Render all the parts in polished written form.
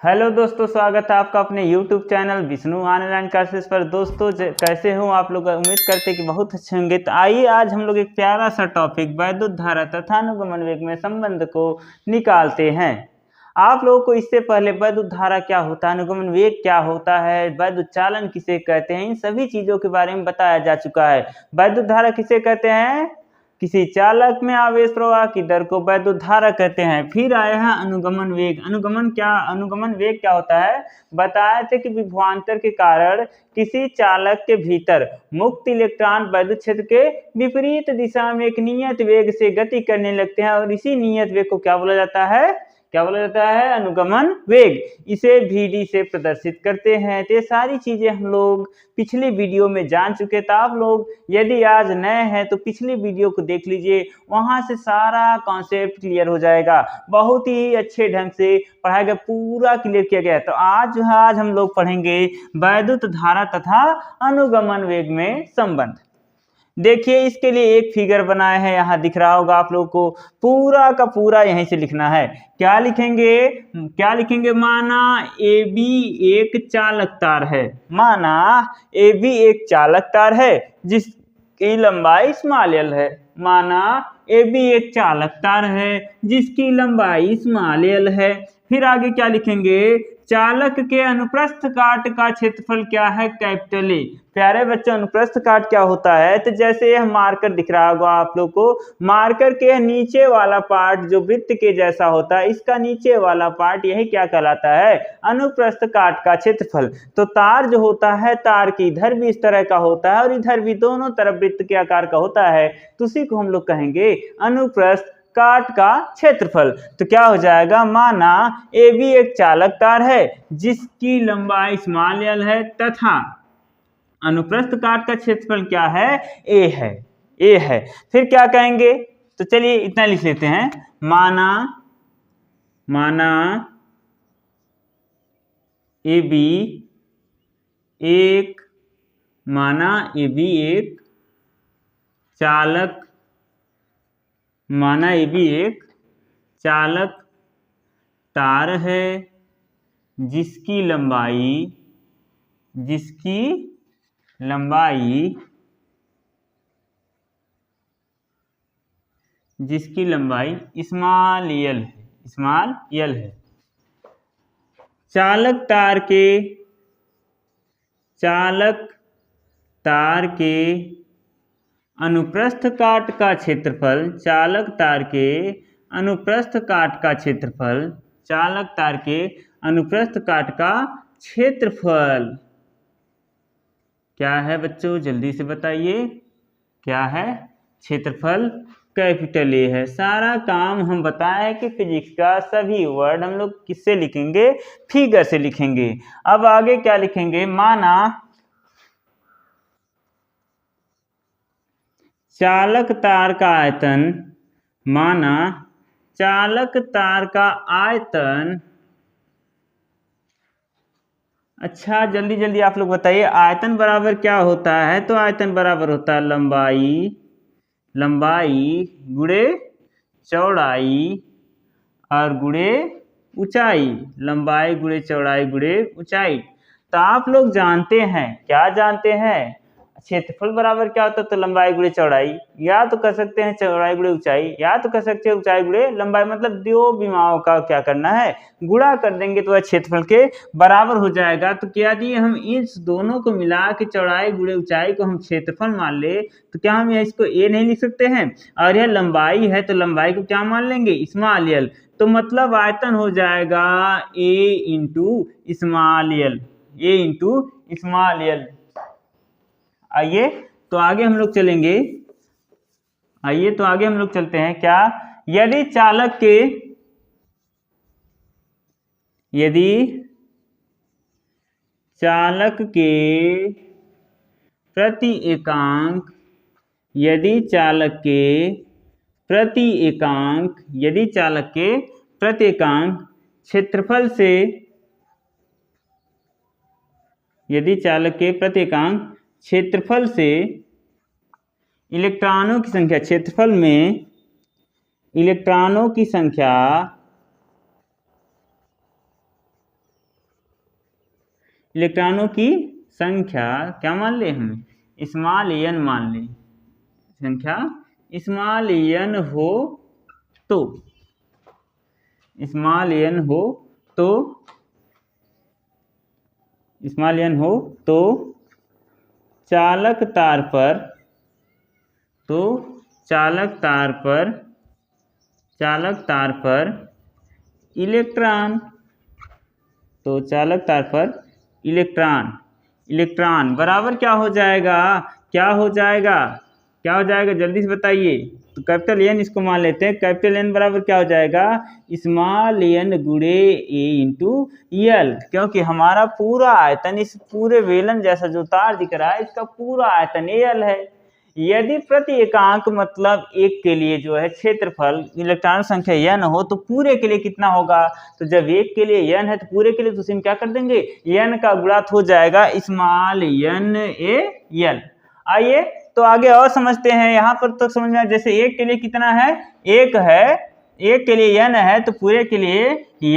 Hello दोस्तों, स्वागत है आपका अपने YouTube channel Vishnu online classes पर। दोस्तों कैसे हो आप लोग? उम्मीद करते कि बहुत अच्छे होंगे। तो आइए आज हम लोग एक प्यारा सा टॉपिक वैद्युत धारा तथा अनुगमन वेग में संबंध को निकालते हैं। आप लोगों को इससे पहले वैद्युत धारा क्या होता है, अनुगमन वेग क्या होता है, वैद्युत चालन किसे कहते हैं, इन सभी चीज़ों के बारे में बताया जा चुका है। वैद्युत धारा किसे कहते हैं? किसी चालक में आवेश प्रवाह की दर को वैद्युत धारा कहते हैं। फिर आया है अनुगमन वेग। अनुगमन वेग क्या होता है? बताए थे कि विभवांतर के कारण किसी चालक के भीतर मुक्त इलेक्ट्रॉन वैद्युत क्षेत्र के विपरीत दिशा में एक नियत वेग से गति करने लगते हैं और इसी नियत वेग को क्या बोला जाता है? अनुगमन वेग। इसे Vd से प्रदर्शित करते हैं। तो ये सारी चीजें हम लोग पिछली वीडियो में जान चुके। तो आप लोग यदि आज नए हैं तो पिछली वीडियो को देख लीजिए, वहां से सारा कॉन्सेप्ट क्लियर हो जाएगा। बहुत ही अच्छे ढंग से पढ़ाया गया, पूरा क्लियर किया गया है। तो आज हम लोग पढ़ेंगे वैद्युत धारा तथा अनुगमन वेग में संबंध। देखिए, इसके लिए एक फिगर बनाए हैं, यहाँ दिख रहा होगा आप लोगों को। पूरा का पूरा यहीं से लिखना है। क्या लिखेंगे? माना AB एक चालक तार है। माना AB एक चालक तार है जिसकी लंबाई स्मॉल l है। माना AB एक चालक तार है जिसकी लंबाई स्मॉल l है। फिर आगे क्या लिखेंगे? चालक के अनुप्रस्थ काट का क्षेत्रफल क्या है? Capital A. प्यारे बच्चों, अनुप्रस्थ काट क्या होता है? तो जैसे यह मार्कर दिख रहा होगा आप लोग को, मार्कर के नीचे वाला पार्ट जो वृत्त के जैसा होता है, इसका नीचे वाला पार्ट यही क्या कहलाता है? अनुप्रस्थ काट का क्षेत्रफल। तो तार जो होता है, तार की इधर भी इस तरह का होता है और इधर भी, दोनों तरफ वृत्त के आकार का होता है। तो उसी को हम लोग कहेंगे अनुप्रस्थ काट का क्षेत्रफल। तो क्या हो जाएगा? माना AB एक चालक तार है जिसकी लंबाई स्मॉल l है तथा अनुप्रस्थ काट का क्षेत्रफल क्या है? A है। फिर क्या कहेंगे? तो चलिए इतना लिख लेते हैं। माना AB एक चालक तार है जिसकी लंबाई स्मॉल l है। चालक तार के अनुप्रस्थ काट का क्षेत्रफल, क्या है बच्चों? जल्दी से बताइए, क्या है? क्षेत्रफल कैपिटल ए है। सारा काम हम बताएं कि फिजिक्स का सभी वर्ड हम लोग किससे लिखेंगे? फिगर से लिखेंगे। अब आगे क्या लिखेंगे? माना चालक तार का आयतन। अच्छा, जल्दी आप लोग बताइए, आयतन बराबर क्या होता है? तो आयतन बराबर होता है लंबाई गुणे चौड़ाई और गुणे ऊंचाई। लंबाई गुणे चौड़ाई गुणे ऊंचाई। तो आप लोग जानते हैं, क्या जानते हैं? क्षेत्रफल बराबर क्या होता है? तो लंबाई गुणे चौड़ाई, या तो कह सकते हैं चौड़ाई गुणे ऊंचाई, या तो कह सकते हैं ऊंचाई गुणे लंबाई। मतलब दो विमाओं का क्या करना है? गुणा कर देंगे तो वह क्षेत्रफल के बराबर हो जाएगा। तो क्या दिए? हम इस दोनों को मिला के चौड़ाई गुणे ऊंचाई को हम क्षेत्रफल मान ले, तो क्या हम इसको ए नहीं लिख सकते हैं? और यह लंबाई है तो लंबाई को क्या मान लेंगे? Small l। तो मतलब आयतन हो जाएगा A इंटू स्मॉल l। आइए तो आगे हम लोग चलते हैं। क्या? यदि चालक के प्रति एकांक क्षेत्रफल से इलेक्ट्रॉनों की संख्या, क्षेत्रफल में इलेक्ट्रॉनों की संख्या इलेक्ट्रॉनों की संख्या क्या मान ले, हम स्मॉल n मान ले, संख्या स्मॉल n हो तो, स्मॉल n हो तो, स्मॉल n हो तो चालक तार पर, तो चालक तार पर, चालक तार पर इलेक्ट्रॉन, तो चालक तार पर इलेक्ट्रॉन, इलेक्ट्रॉन बराबर क्या हो जाएगा, क्या हो जाएगा, क्या हो जाएगा, जल्दी से बताइए। तो कैपिटल एन इसको मान लेते हैं, कैपिटल एन बराबर क्या हो जाएगा, स्मॉल एन गुणे ए इंटू एल, क्योंकि हमारा पूरा आयतन, इस पूरे वेलन जैसा जो तार दिख रहा है इसका पूरा आयतन एल है। यदि प्रति एकांक मतलब एक के लिए जो है क्षेत्रफल इलेक्ट्रॉन संख्या n हो तो पूरे के लिए कितना होगा, तो जब एक के लिए n है तो पूरे के लिए तो हम क्या कर देंगे, n का गुणा हो जाएगा स्मॉल n ए एल। आइए तो आगे और समझते हैं, यहाँ पर तो समझ में, जैसे एक के लिए कितना है, एक है, एक के लिए n है तो पूरे के लिए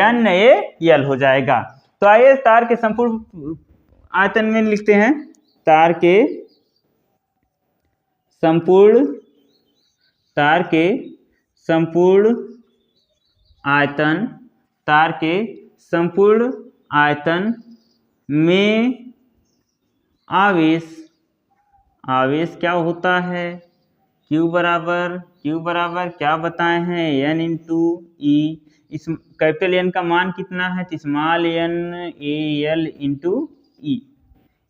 n ए एल हो जाएगा। तो आइए तार के संपूर्ण आयतन में लिखते हैं, तार के संपूर्ण, तार के संपूर्ण आयतन, तार के संपूर्ण आयतन में आवेश, आवेश क्या होता है, Q बराबर, Q बराबर क्या बताए हैं, n इंटू ई, इस कैपिटल N का मान कितना है, small n A L into E,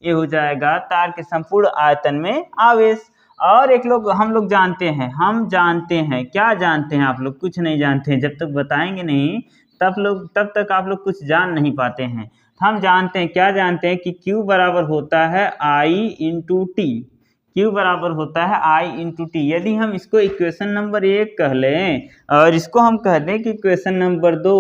ये हो जाएगा तार के संपूर्ण आयतन में आवेश। और एक लोग हम लोग जानते हैं, हम जानते हैं, क्या जानते हैं आप लोग, कुछ नहीं जानते हैं, जब तक बताएंगे नहीं तब तक आप लोग कुछ जान नहीं पाते हैं। हम जानते हैं, क्या जानते हैं कि Q बराबर होता है I इंटू टी, Q बराबर होता है I इंटू टी। यदि हम इसको इक्वेशन नंबर 1 कह लें और इसको हम कह दें कि इक्वेशन नंबर 2,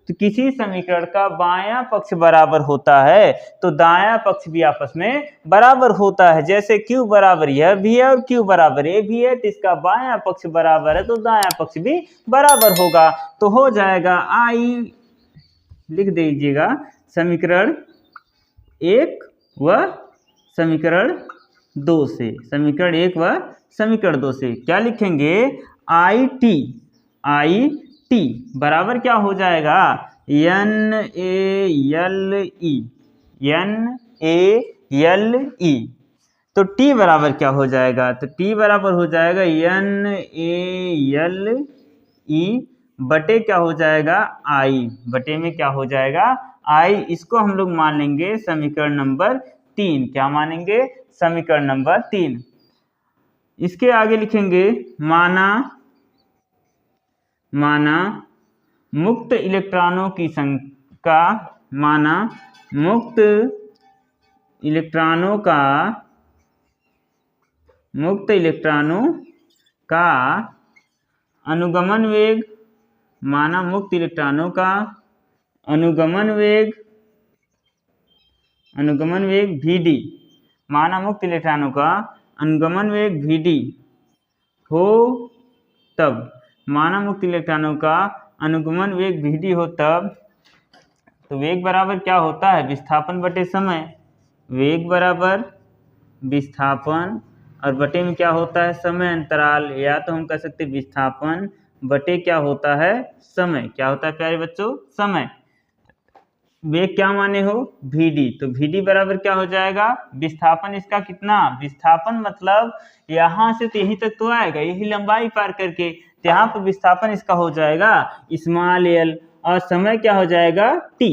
तो किसी समीकरण का बायां पक्ष बराबर होता है तो दायां पक्ष भी आपस में बराबर होता है। जैसे Q बराबर यह भी है और Q बराबर ये भी है, तो इसका बायां पक्ष बराबर है तो दायां पक्ष भी बराबर होगा। तो हो जाएगा I, लिख दीजिएगा समीकरण 1 व समीकरण 2 से, समीकरण 1 व समीकरण 2 से क्या लिखेंगे, आई टी बराबर क्या हो जाएगा, N A L E, N A L E. तो T बराबर क्या हो जाएगा, तो T बराबर हो जाएगा एन ए एल ई बटे क्या हो जाएगा, I, बटे में क्या हो जाएगा I। इसको हम लोग मान लेंगे समीकरण नंबर 3, क्या मानेंगे, समीकरण नंबर 3। इसके आगे लिखेंगे माना मुक्त इलेक्ट्रॉनों की संख्या, माना मुक्त इलेक्ट्रॉनों का अनुगमन वेग, माना मुक्त इलेक्ट्रॉनों का अनुगमन वेग Vd, माना मुक्त इलेक्ट्रॉनों का अनुगमन वेग Vd हो तब, माना मुक्त इलेक्ट्रॉनों का अनुगमन वेग Vd हो तब, तो वेग बराबर क्या होता है, विस्थापन बटे समय, वेग बराबर विस्थापन और बटे में क्या होता है, समय अंतराल, या तो हम कह सकते हैं विस्थापन बटे क्या होता है, समय, क्या होता है प्यारे बच्चों, समय। वेग क्या माने हो, Vd, तो Vd बराबर क्या हो जाएगा, विस्थापन इसका कितना, विस्थापन मतलब यहाँ से तो यहीं तक तो आएगा, यही लंबाई पार करके, तो यहाँ पर विस्थापन इसका हो जाएगा स्मॉल l, और समय क्या हो जाएगा t,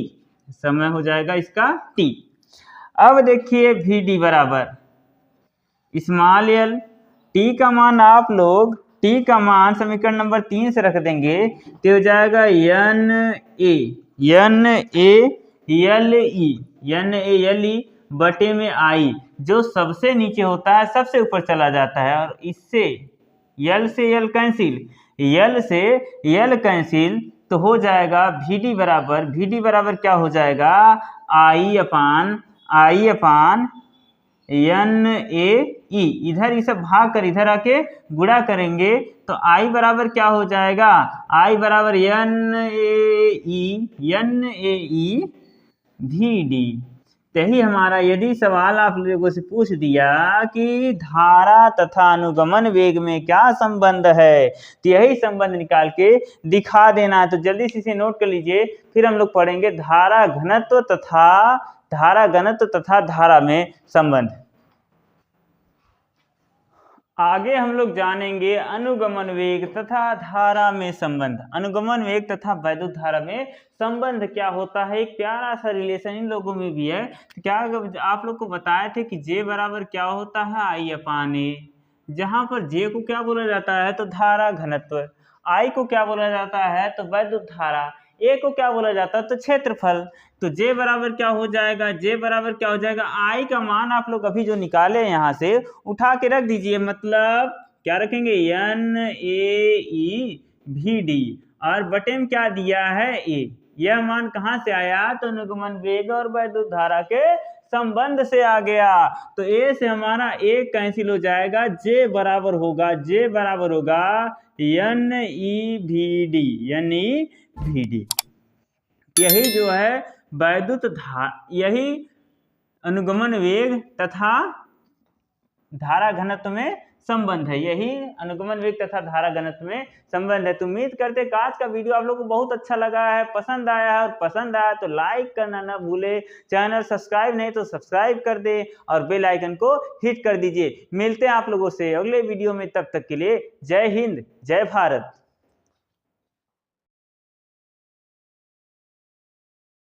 समय हो जाएगा इसका t। अब देखिए Vd बराबर स्मॉल l, t का मान आप लोग, t का मान समीकरण नंबर 3 से रख देंगे तो हो जाएगा n ए एल ई बटे में I, जो सबसे नीचे होता है सबसे ऊपर चला जाता है, और इससे L से L कैंसिल, तो हो जाएगा Vd बराबर क्या हो जाएगा, I अपान n ए ई, इधर इसे भाग कर इधर आके गुणा करेंगे तो I बराबर क्या हो जाएगा, I बराबर n ए ई Vd, तो यही हमारा यदि सवाल आप लोगों से पूछ दिया कि धारा तथा अनुगमन वेग में क्या संबंध है, तो यही संबंध निकाल के दिखा देना है। तो जल्दी से इसे नोट कर लीजिए, फिर हम लोग पढ़ेंगे धारा घनत्व तथा धारा में संबंध। आगे हम लोग जानेंगे अनुगमन वेग तथा धारा में संबंध। अनुगमन वेग तथा वैद्युत धारा में संबंध क्या होता है, एक प्यारा सा रिलेशन इन लोगों में भी है। तो क्या आप लोग को बताए थे कि J बराबर क्या होता है, I/A, जहां पर J को क्या बोला जाता है तो धारा घनत्व, I को क्या बोला जाता है तो वैद्युत धारा, A को क्या बोला जाता है तो क्षेत्रफल। तो J बराबर क्या हो जाएगा, J बराबर क्या हो जाएगा, I का मान आप लोग अभी जो निकाले यहाँ से उठा के रख दीजिए, मतलब क्या रखेंगे NaEVd और बटे में क्या दिया है A। यह मान कहाँ से आया तो अनुगमन वेग और वैद्युत धारा के संबंध से आ गया। तो A से हमारा A कैंसिल हो जाएगा, J बराबर होगा NeVd। यही जो है वैद्युत धारा, यही अनुगमन वेग तथा धारा घनत्व में संबंध है, यही अनुगमन वेग तथा धारा घनत्व में संबंध है। तो उम्मीद करते हैं कि आज का वीडियो आप लोगों को बहुत अच्छा लगा है, पसंद आया है, और पसंद आया तो लाइक करना ना भूले, चैनल सब्सक्राइब नहीं तो सब्सक्राइब कर दे और बेल आइकन को हिट कर दीजिए। मिलते हैं आप लोगों से अगले वीडियो में, तब तक के लिए जय हिंद जय भारत।